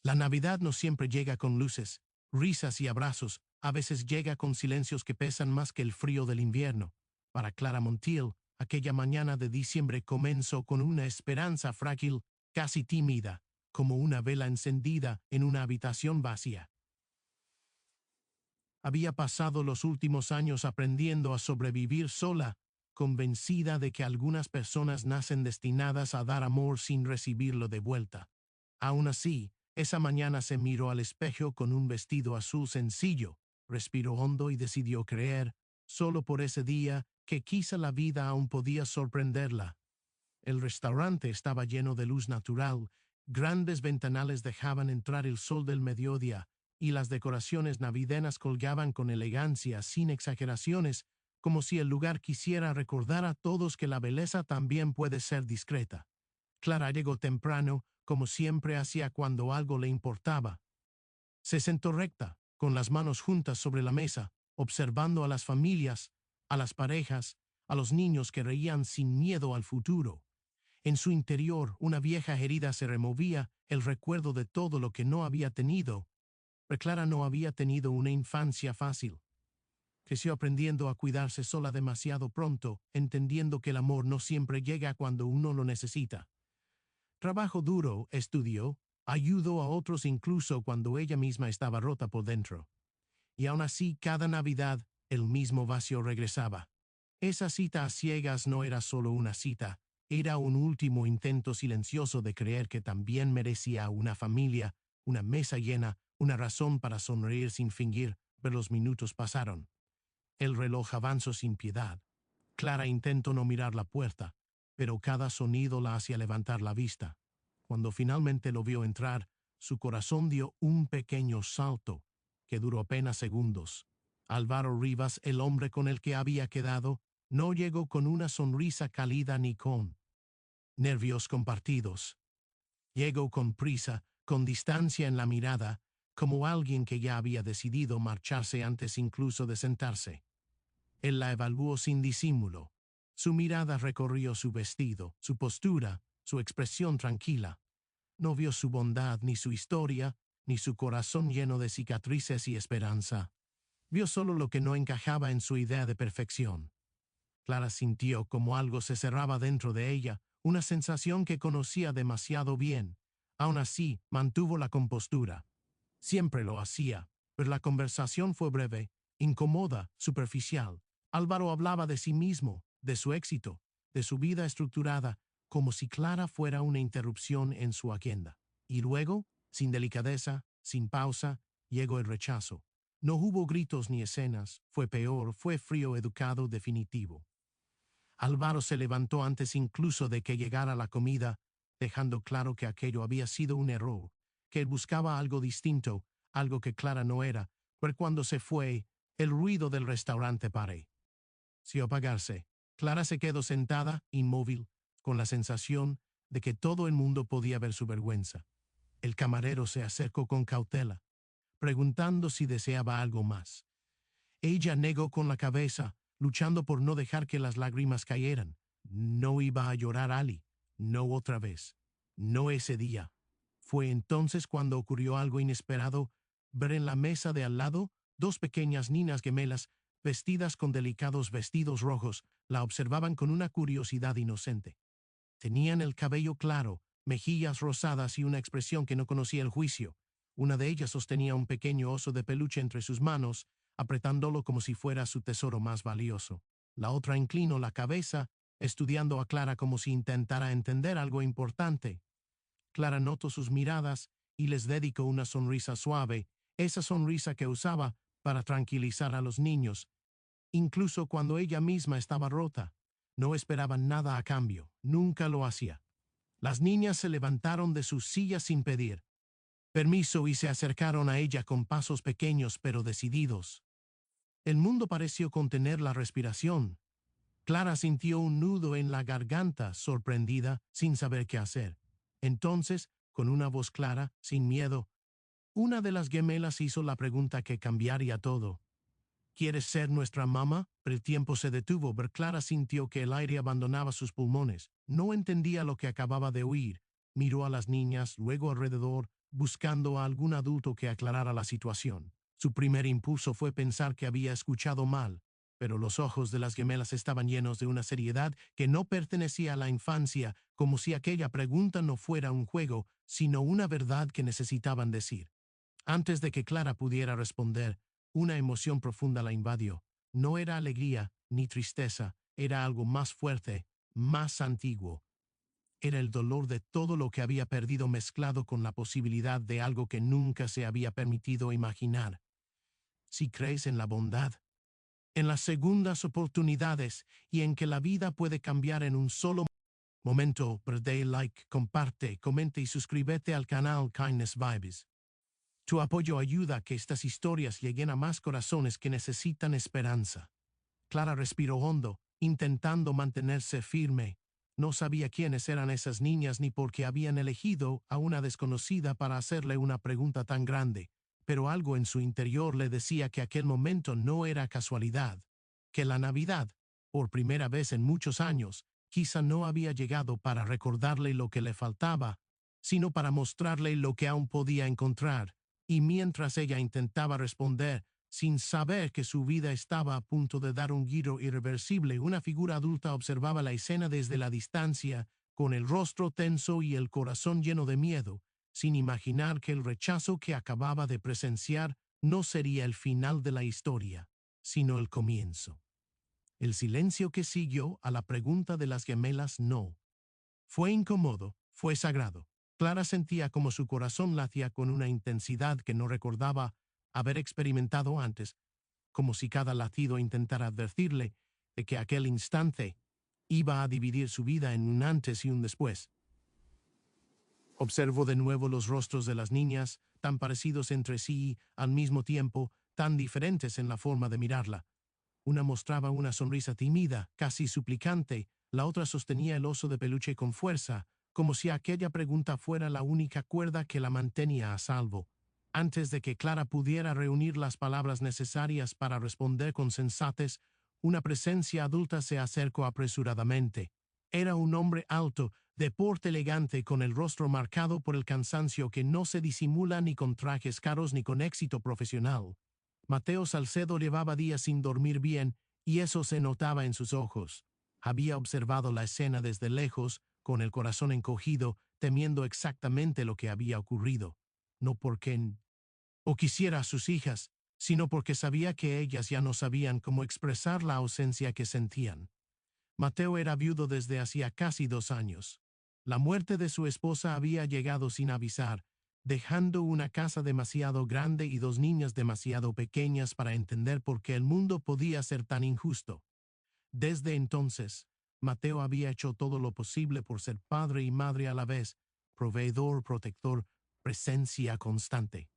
La Navidad no siempre llega con luces, risas y abrazos, a veces llega con silencios que pesan más que el frío del invierno. Para Clara Montiel, aquella mañana de diciembre comenzó con una esperanza frágil, casi tímida, como una vela encendida en una habitación vacía. Había pasado los últimos años aprendiendo a sobrevivir sola, convencida de que algunas personas nacen destinadas a dar amor sin recibirlo de vuelta. Aún así, esa mañana se miró al espejo con un vestido azul sencillo, respiró hondo y decidió creer, solo por ese día, que quizá la vida aún podía sorprenderla. El restaurante estaba lleno de luz natural, grandes ventanales dejaban entrar el sol del mediodía, y las decoraciones navideñas colgaban con elegancia, sin exageraciones, como si el lugar quisiera recordar a todos que la belleza también puede ser discreta. Clara llegó temprano, como siempre hacía cuando algo le importaba. Se sentó recta, con las manos juntas sobre la mesa, observando a las familias, a las parejas, a los niños que reían sin miedo al futuro. En su interior, una vieja herida se removía, el recuerdo de todo lo que no había tenido. Pero Clara no había tenido una infancia fácil. Creció aprendiendo a cuidarse sola demasiado pronto, entendiendo que el amor no siempre llega cuando uno lo necesita. Trabajó duro, estudió, ayudó a otros incluso cuando ella misma estaba rota por dentro. Y aún así, cada Navidad, el mismo vacío regresaba. Esa cita a ciegas no era solo una cita, era un último intento silencioso de creer que también merecía una familia, una mesa llena, una razón para sonreír sin fingir, pero los minutos pasaron. El reloj avanzó sin piedad. Clara intentó no mirar la puerta, pero cada sonido la hacía levantar la vista. Cuando finalmente lo vio entrar, su corazón dio un pequeño salto, que duró apenas segundos. Álvaro Rivas, el hombre con el que había quedado, no llegó con una sonrisa cálida ni con nervios compartidos. Llegó con prisa, con distancia en la mirada, como alguien que ya había decidido marcharse antes incluso de sentarse. Él la evaluó sin disimulo. Su mirada recorrió su vestido, su postura, su expresión tranquila. No vio su bondad, ni su historia, ni su corazón lleno de cicatrices y esperanza. Vio solo lo que no encajaba en su idea de perfección. Clara sintió como algo se cerraba dentro de ella, una sensación que conocía demasiado bien. Aún así, mantuvo la compostura. Siempre lo hacía, pero la conversación fue breve, incómoda, superficial. Álvaro hablaba de sí mismo, de su éxito, de su vida estructurada, como si Clara fuera una interrupción en su agenda. Y luego, sin delicadeza, sin pausa, llegó el rechazo. No hubo gritos ni escenas, fue peor, fue frío, educado, definitivo. Álvaro se levantó antes incluso de que llegara la comida, dejando claro que aquello había sido un error, que él buscaba algo distinto, algo que Clara no era, pero cuando se fue, el ruido del restaurante pareció apagarse. Clara se quedó sentada, inmóvil, con la sensación de que todo el mundo podía ver su vergüenza. El camarero se acercó con cautela, preguntando si deseaba algo más. Ella negó con la cabeza, luchando por no dejar que las lágrimas cayeran. No iba a llorar Ali, no otra vez, no ese día. Fue entonces cuando ocurrió algo inesperado, ver en la mesa de al lado dos pequeñas niñas gemelas, vestidas con delicados vestidos rojos, la observaban con una curiosidad inocente. Tenían el cabello claro, mejillas rosadas y una expresión que no conocía el juicio. Una de ellas sostenía un pequeño oso de peluche entre sus manos, apretándolo como si fuera su tesoro más valioso. La otra inclinó la cabeza, estudiando a Clara como si intentara entender algo importante. Clara notó sus miradas y les dedicó una sonrisa suave, esa sonrisa que usaba para tranquilizar a los niños, incluso cuando ella misma estaba rota. No esperaban nada a cambio, nunca lo hacía. Las niñas se levantaron de sus sillas sin pedir permiso y se acercaron a ella con pasos pequeños pero decididos. El mundo pareció contener la respiración. Clara sintió un nudo en la garganta, sorprendida, sin saber qué hacer. Entonces, con una voz clara, sin miedo, una de las gemelas hizo la pregunta que cambiaría todo. ¿Quieres ser nuestra mamá? Pero el tiempo se detuvo, pero Clara sintió que el aire abandonaba sus pulmones. No entendía lo que acababa de oír. Miró a las niñas, luego alrededor, buscando a algún adulto que aclarara la situación. Su primer impulso fue pensar que había escuchado mal, pero los ojos de las gemelas estaban llenos de una seriedad que no pertenecía a la infancia, como si aquella pregunta no fuera un juego, sino una verdad que necesitaban decir. Antes de que Clara pudiera responder, una emoción profunda la invadió. No era alegría ni tristeza, era algo más fuerte, más antiguo. Era el dolor de todo lo que había perdido mezclado con la posibilidad de algo que nunca se había permitido imaginar. Si crees en la bondad, en las segundas oportunidades y en que la vida puede cambiar en un solo momento, dale like, comparte, comenta y suscríbete al canal Kindness Vibes. Tu apoyo ayuda a que estas historias lleguen a más corazones que necesitan esperanza. Clara respiró hondo, intentando mantenerse firme. No sabía quiénes eran esas niñas ni por qué habían elegido a una desconocida para hacerle una pregunta tan grande, pero algo en su interior le decía que aquel momento no era casualidad, que la Navidad, por primera vez en muchos años, quizá no había llegado para recordarle lo que le faltaba, sino para mostrarle lo que aún podía encontrar. Y mientras ella intentaba responder, sin saber que su vida estaba a punto de dar un giro irreversible, una figura adulta observaba la escena desde la distancia, con el rostro tenso y el corazón lleno de miedo, sin imaginar que el rechazo que acababa de presenciar no sería el final de la historia, sino el comienzo. El silencio que siguió a la pregunta de las gemelas no. Fue incómodo, fue sagrado. Clara sentía como su corazón latía con una intensidad que no recordaba haber experimentado antes, como si cada latido intentara advertirle de que aquel instante iba a dividir su vida en un antes y un después. Observó de nuevo los rostros de las niñas, tan parecidos entre sí y, al mismo tiempo, tan diferentes en la forma de mirarla. Una mostraba una sonrisa tímida, casi suplicante, la otra sostenía el oso de peluche con fuerza, como si aquella pregunta fuera la única cuerda que la mantenía a salvo. Antes de que Clara pudiera reunir las palabras necesarias para responder con sensatez, una presencia adulta se acercó apresuradamente. Era un hombre alto, de porte elegante, con el rostro marcado por el cansancio que no se disimula ni con trajes caros ni con éxito profesional. Mateo Salcedo llevaba días sin dormir bien, y eso se notaba en sus ojos. Había observado la escena desde lejos, con el corazón encogido, temiendo exactamente lo que había ocurrido. No porque o quisiera a sus hijas, sino porque sabía que ellas ya no sabían cómo expresar la ausencia que sentían. Mateo era viudo desde hacía casi 2 años. La muerte de su esposa había llegado sin avisar, dejando una casa demasiado grande y 2 niñas demasiado pequeñas para entender por qué el mundo podía ser tan injusto. Desde entonces, Mateo había hecho todo lo posible por ser padre y madre a la vez, proveedor, protector, presencia constante.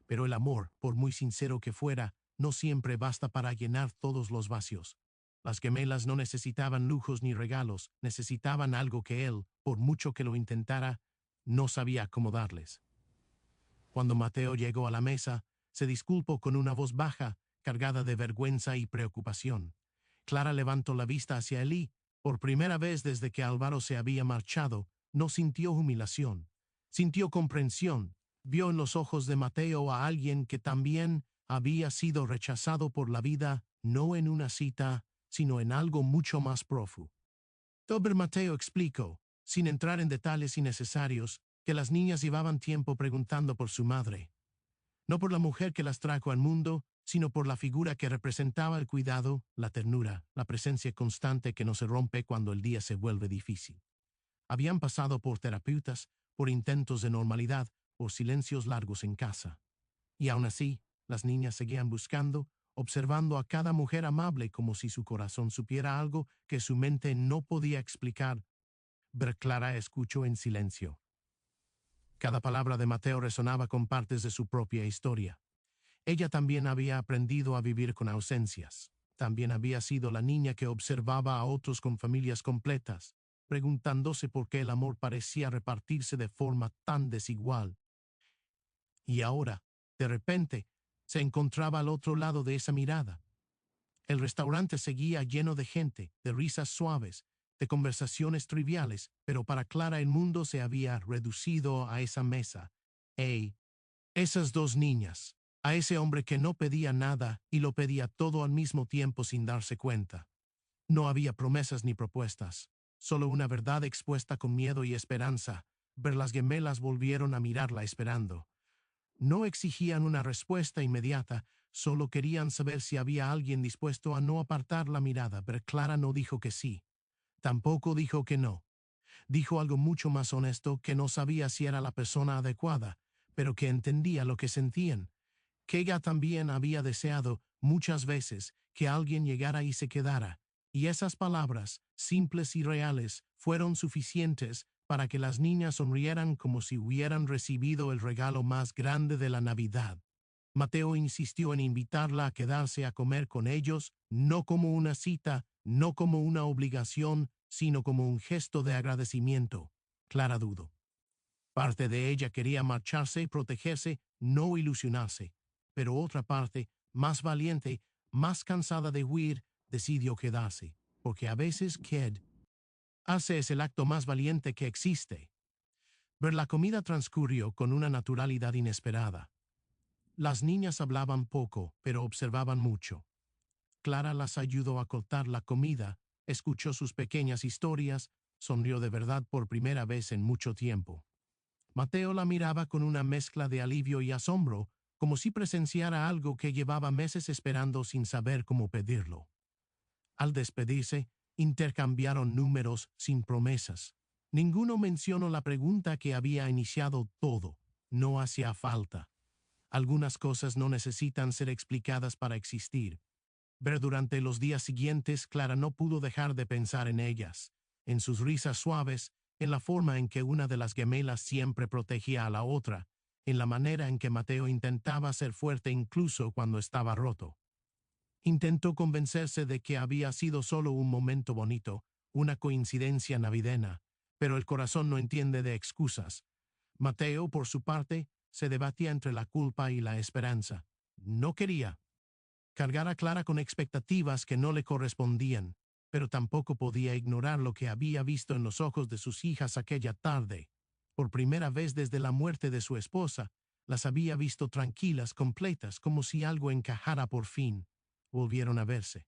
Pero el amor, por muy sincero que fuera, no siempre basta para llenar todos los vacíos. Las gemelas no necesitaban lujos ni regalos, necesitaban algo que él, por mucho que lo intentara, no sabía cómo darles. Cuando Mateo llegó a la mesa, se disculpó con una voz baja, cargada de vergüenza y preocupación. Clara levantó la vista hacia él y, por primera vez desde que Álvaro se había marchado, no sintió humillación, sintió comprensión. Vio en los ojos de Mateo a alguien que también había sido rechazado por la vida, no en una cita, sino en algo mucho más profundo. Tober Mateo explicó, sin entrar en detalles innecesarios, que las niñas llevaban tiempo preguntando por su madre. No por la mujer que las trajo al mundo, sino por la figura que representaba el cuidado, la ternura, la presencia constante que no se rompe cuando el día se vuelve difícil. Habían pasado por terapeutas, por intentos de normalidad, por silencios largos en casa. Y aún así, las niñas seguían buscando, observando a cada mujer amable como si su corazón supiera algo que su mente no podía explicar. Pero Clara escuchó en silencio. Cada palabra de Mateo resonaba con partes de su propia historia. Ella también había aprendido a vivir con ausencias. También había sido la niña que observaba a otros con familias completas, preguntándose por qué el amor parecía repartirse de forma tan desigual. Y ahora, de repente, se encontraba al otro lado de esa mirada. El restaurante seguía lleno de gente, de risas suaves, de conversaciones triviales, pero para Clara el mundo se había reducido a esa mesa, ¡Ey! Esas dos niñas. A ese hombre que no pedía nada y lo pedía todo al mismo tiempo sin darse cuenta. No había promesas ni propuestas, solo una verdad expuesta con miedo y esperanza. Ver las gemelas volvieron a mirarla esperando. No exigían una respuesta inmediata, solo querían saber si había alguien dispuesto a no apartar la mirada, pero Clara no dijo que sí. Tampoco dijo que no. Dijo algo mucho más honesto, que no sabía si era la persona adecuada, pero que entendía lo que sentían, que ella también había deseado muchas veces que alguien llegara y se quedara, y esas palabras, simples y reales, fueron suficientes para que las niñas sonrieran como si hubieran recibido el regalo más grande de la Navidad. Mateo insistió en invitarla a quedarse a comer con ellos, no como una cita, no como una obligación, sino como un gesto de agradecimiento. Clara dudó. Parte de ella quería marcharse y protegerse, no ilusionarse, pero otra parte, más valiente, más cansada de huir, decidió quedarse, porque a veces quedarse es el acto más valiente que existe. Ver la comida transcurrió con una naturalidad inesperada. Las niñas hablaban poco, pero observaban mucho. Clara las ayudó a cortar la comida, escuchó sus pequeñas historias, sonrió de verdad por primera vez en mucho tiempo. Mateo la miraba con una mezcla de alivio y asombro, como si presenciara algo que llevaba meses esperando sin saber cómo pedirlo. Al despedirse, intercambiaron números sin promesas. Ninguno mencionó la pregunta que había iniciado todo. No hacía falta. Algunas cosas no necesitan ser explicadas para existir. Pero durante los días siguientes, Clara no pudo dejar de pensar en ellas, en sus risas suaves, en la forma en que una de las gemelas siempre protegía a la otra, en la manera en que Mateo intentaba ser fuerte incluso cuando estaba roto. Intentó convencerse de que había sido solo un momento bonito, una coincidencia navideña, pero el corazón no entiende de excusas. Mateo, por su parte, se debatía entre la culpa y la esperanza. No quería cargar a Clara con expectativas que no le correspondían, pero tampoco podía ignorar lo que había visto en los ojos de sus hijas aquella tarde. Por primera vez desde la muerte de su esposa, las había visto tranquilas, completas, como si algo encajara por fin. Volvieron a verse.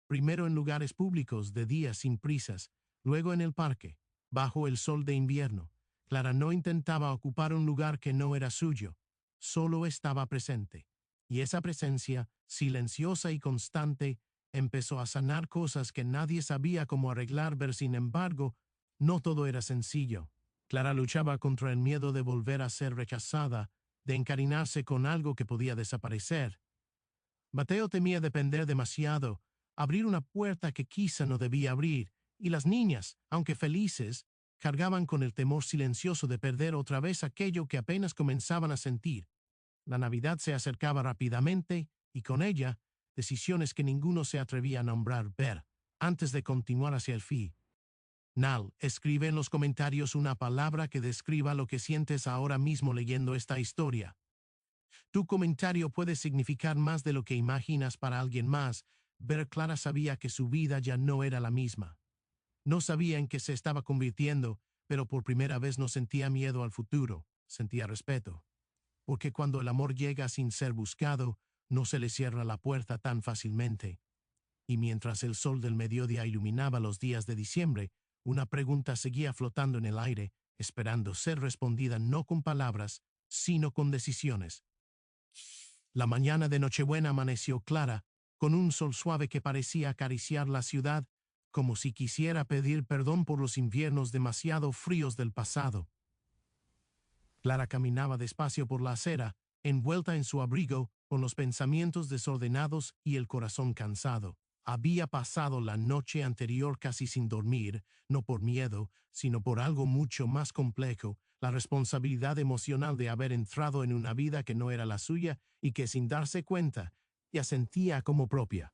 Primero en lugares públicos, de día sin prisas, luego en el parque, bajo el sol de invierno. Clara no intentaba ocupar un lugar que no era suyo, solo estaba presente. Y esa presencia, silenciosa y constante, empezó a sanar cosas que nadie sabía cómo arreglar, pero sin embargo, no todo era sencillo. Clara luchaba contra el miedo de volver a ser rechazada, de encariñarse con algo que podía desaparecer. Mateo temía depender demasiado, abrir una puerta que quizá no debía abrir, y las niñas, aunque felices, cargaban con el temor silencioso de perder otra vez aquello que apenas comenzaban a sentir. La Navidad se acercaba rápidamente, y con ella, decisiones que ninguno se atrevía a nombrar. Ver, antes de continuar hacia el fin. Nal, escribe en los comentarios una palabra que describa lo que sientes ahora mismo leyendo esta historia. Tu comentario puede significar más de lo que imaginas para alguien más. Ver Clara sabía que su vida ya no era la misma. No sabía en qué se estaba convirtiendo, pero por primera vez no sentía miedo al futuro, sentía respeto. Porque cuando el amor llega sin ser buscado, no se le cierra la puerta tan fácilmente. Y mientras el sol del mediodía iluminaba los días de diciembre, una pregunta seguía flotando en el aire, esperando ser respondida no con palabras, sino con decisiones. La mañana de Nochebuena amaneció clara, con un sol suave que parecía acariciar la ciudad, como si quisiera pedir perdón por los inviernos demasiado fríos del pasado. Clara caminaba despacio por la acera, envuelta en su abrigo, con los pensamientos desordenados y el corazón cansado. Había pasado la noche anterior casi sin dormir, no por miedo, sino por algo mucho más complejo, la responsabilidad emocional de haber entrado en una vida que no era la suya y que sin darse cuenta ya sentía como propia.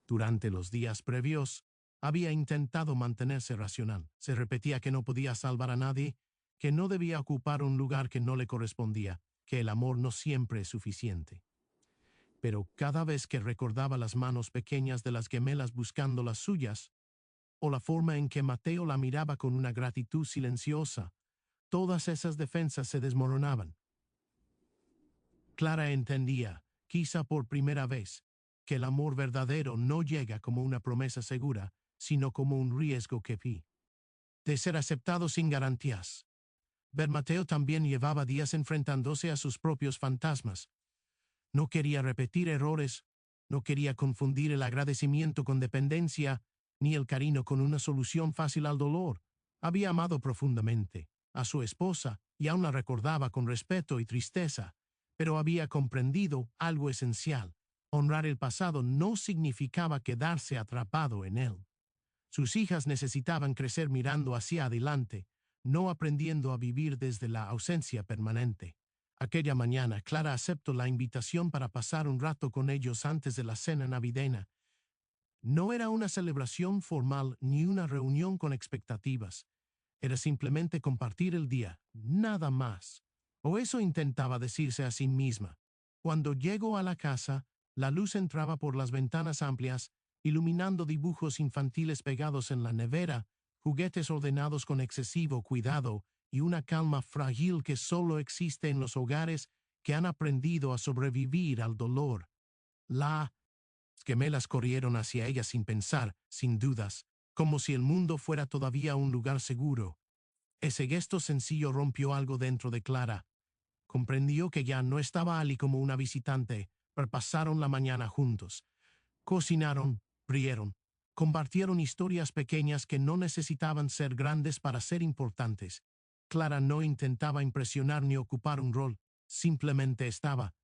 Durante los días previos, había intentado mantenerse racional. Se repetía que no podía salvar a nadie, que no debía ocupar un lugar que no le correspondía, que el amor no siempre es suficiente. Pero cada vez que recordaba las manos pequeñas de las gemelas buscando las suyas, o la forma en que Mateo la miraba con una gratitud silenciosa, todas esas defensas se desmoronaban. Clara entendía, quizá por primera vez, que el amor verdadero no llega como una promesa segura, sino como un riesgo que vi. De ser aceptado sin garantías. Ver Mateo también llevaba días enfrentándose a sus propios fantasmas. No quería repetir errores, no quería confundir el agradecimiento con dependencia, ni el cariño con una solución fácil al dolor. Había amado profundamente a su esposa y aún la recordaba con respeto y tristeza, pero había comprendido algo esencial. Honrar el pasado no significaba quedarse atrapado en él. Sus hijas necesitaban crecer mirando hacia adelante, no aprendiendo a vivir desde la ausencia permanente. Aquella mañana, Clara aceptó la invitación para pasar un rato con ellos antes de la cena navideña. No era una celebración formal ni una reunión con expectativas. Era simplemente compartir el día, nada más. O eso intentaba decirse a sí misma. Cuando llegó a la casa, la luz entraba por las ventanas amplias, iluminando dibujos infantiles pegados en la nevera, juguetes ordenados con excesivo cuidado y una calma frágil que solo existe en los hogares que han aprendido a sobrevivir al dolor. Las gemelas corrieron hacia ella sin pensar, sin dudas, como si el mundo fuera todavía un lugar seguro. Ese gesto sencillo rompió algo dentro de Clara. Comprendió que ya no estaba allí como una visitante, pero pasaron la mañana juntos. Cocinaron, rieron, compartieron historias pequeñas que no necesitaban ser grandes para ser importantes. Clara no intentaba impresionar ni ocupar un rol, simplemente estaba.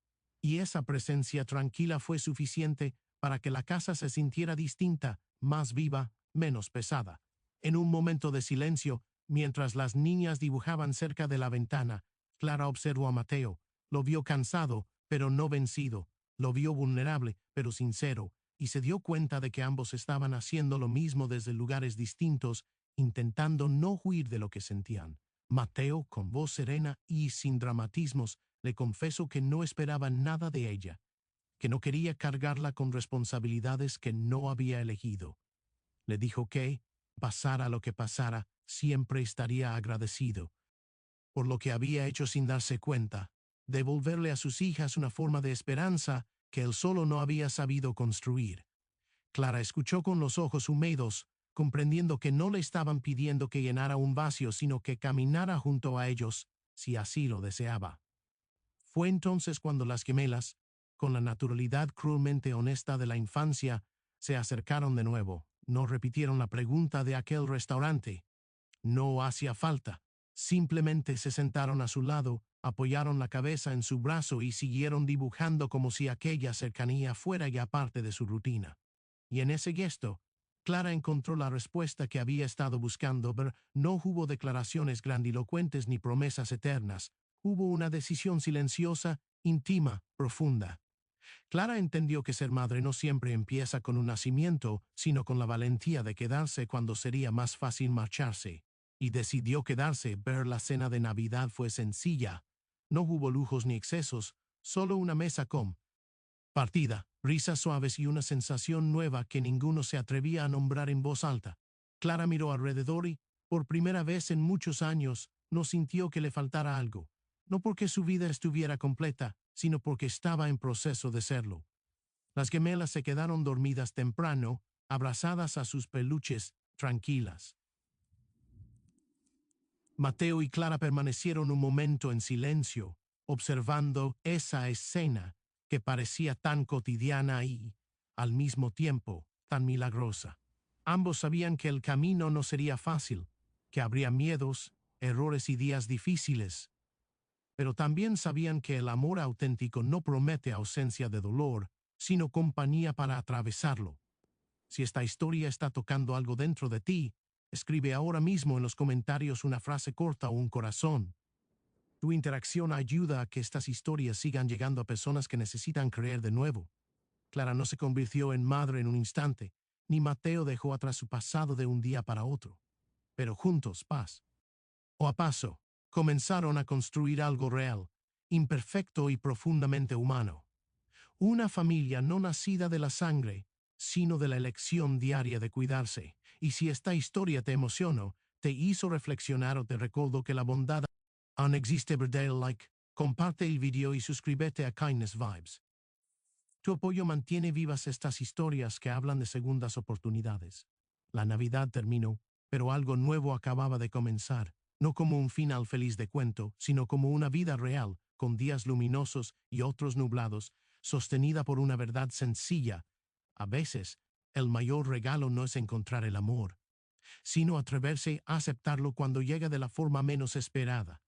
Y esa presencia tranquila fue suficiente para que la casa se sintiera distinta, más viva, menos pesada. En un momento de silencio, mientras las niñas dibujaban cerca de la ventana, Clara observó a Mateo. Lo vio cansado, pero no vencido. Lo vio vulnerable, pero sincero, y se dio cuenta de que ambos estaban haciendo lo mismo desde lugares distintos, intentando no huir de lo que sentían. Mateo, con voz serena y sin dramatismos, le confesó que no esperaba nada de ella, que no quería cargarla con responsabilidades que no había elegido. Le dijo que, pasara lo que pasara, siempre estaría agradecido por lo que había hecho sin darse cuenta, devolverle a sus hijas una forma de esperanza que él solo no había sabido construir. Clara escuchó con los ojos húmedos, comprendiendo que no le estaban pidiendo que llenara un vacío, sino que caminara junto a ellos, si así lo deseaba. Fue entonces cuando las gemelas, con la naturalidad cruelmente honesta de la infancia, se acercaron de nuevo. No repitieron la pregunta de aquel restaurante. No hacía falta. Simplemente se sentaron a su lado, apoyaron la cabeza en su brazo y siguieron dibujando como si aquella cercanía fuera ya parte de su rutina. Y en ese gesto, Clara encontró la respuesta que había estado buscando, pero no hubo declaraciones grandilocuentes ni promesas eternas. Hubo una decisión silenciosa, íntima, profunda. Clara entendió que ser madre no siempre empieza con un nacimiento, sino con la valentía de quedarse cuando sería más fácil marcharse. Y decidió quedarse. Ver la cena de Navidad fue sencilla. No hubo lujos ni excesos, solo una mesa con partida, risas suaves y una sensación nueva que ninguno se atrevía a nombrar en voz alta. Clara miró alrededor y, por primera vez en muchos años, no sintió que le faltara algo. No porque su vida estuviera completa, sino porque estaba en proceso de serlo. Las gemelas se quedaron dormidas temprano, abrazadas a sus peluches, tranquilas. Mateo y Clara permanecieron un momento en silencio, observando esa escena que parecía tan cotidiana y, al mismo tiempo, tan milagrosa. Ambos sabían que el camino no sería fácil, que habría miedos, errores y días difíciles, pero también sabían que el amor auténtico no promete ausencia de dolor, sino compañía para atravesarlo. Si esta historia está tocando algo dentro de ti, escribe ahora mismo en los comentarios una frase corta o un corazón. Tu interacción ayuda a que estas historias sigan llegando a personas que necesitan creer de nuevo. Clara no se convirtió en madre en un instante, ni Mateo dejó atrás su pasado de un día para otro. Pero juntos, o a paso, comenzaron a construir algo real, imperfecto y profundamente humano. Una familia no nacida de la sangre, sino de la elección diaria de cuidarse. Y si esta historia te emocionó, te hizo reflexionar o te recordó que la bondad aún existe verdadera, like, Comparte el video y suscríbete a Kindness Vibes. Tu apoyo mantiene vivas estas historias que hablan de segundas oportunidades. La Navidad terminó, pero algo nuevo acababa de comenzar, no como un final feliz de cuento, sino como una vida real, con días luminosos y otros nublados, sostenida por una verdad sencilla. A veces, el mayor regalo no es encontrar el amor, sino atreverse a aceptarlo cuando llega de la forma menos esperada.